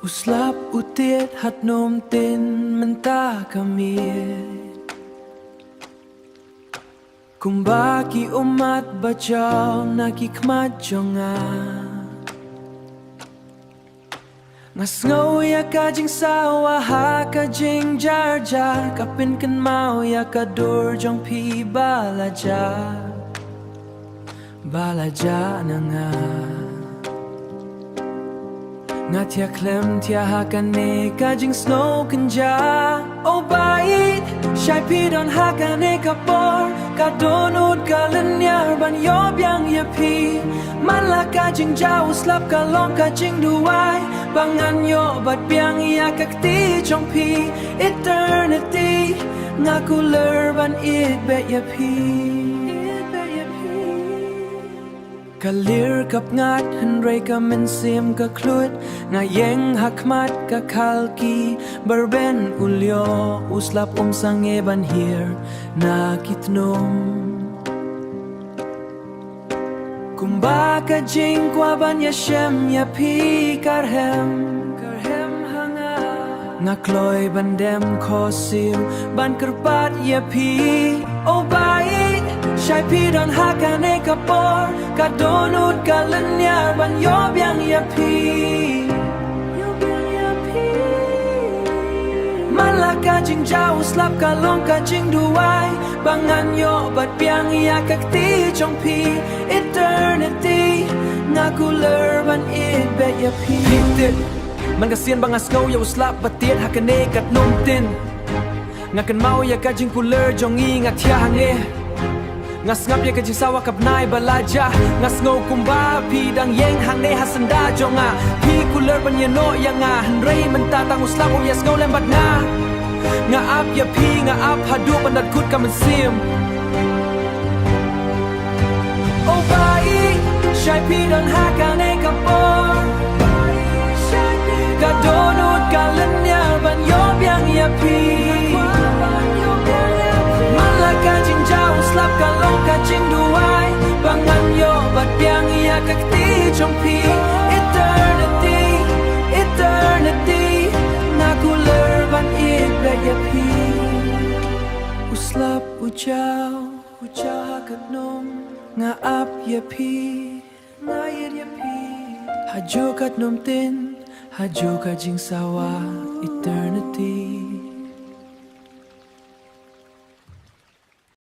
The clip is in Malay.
Uslap utiet hat nom tin menta kami Kumbaki umat bacaw nakikmat jonga Ngasngaw ya ka jing sawa ha ka jing jar jar Kapin kan mau ya ka dur jong pi balaja Balaja na nga Nga tia klem tia hakan ne ka jing snow kan ja O bait Shai pi don hakan ne ka por Ka donut ka lenyar ban yob yang ya pi Man la ka jing ja uslap ka long ka jing duai Bangan yo bat biang ya kakti jong pi Eternity Nga kuler ban it bet ya pi Kalir kap ngat henry ka mensim ka klut Nga yeng hakmat ka kalki Berben ulyo uslap sange ban hir na kitnom Kumba ka jing kwa ban ya shem ya pi karhem hanga Nga kloy ban dem kosil ban kerpat ya pi O bait Shai pi don hakan e kapor Ka donut ka lenyar ban yob yang ya pi Mala ka jing jauh slap ka long ka jing duai Bangan yo bat biang ya kakti jong pi Eternity Nga kuler ban it bet ya pi Hitit Man kasian bangas ngaw ya uslap batiet hakan e kat nom tin Nga kan mau ya ka jing kuler jong i nga tia hange Ngas ngap ya kajing sawa kapnai balaja Ngas ngau kumba pi dang yeng hang ne hasanda jonga Pi kuler ban ya no ya nga Henrei menta tang uslap o yas ngau lembat nga Nga ap ya pi nga ap hadu bandat kut ka mensim Oh bai Shai pi dang hakan e kapor Ka donut ka lenyar ban yob yang ya pi Malaka jing jauh slap ka long ka jing duai Bangan yo bat biang ya kakti jong pi Eternity, eternity Na kuler ban it bet ya pi Uslap ujau hakat nom Nga ap ya pi Nga yet ya pi Haju kat nom tin Haju ka jing sawa eternity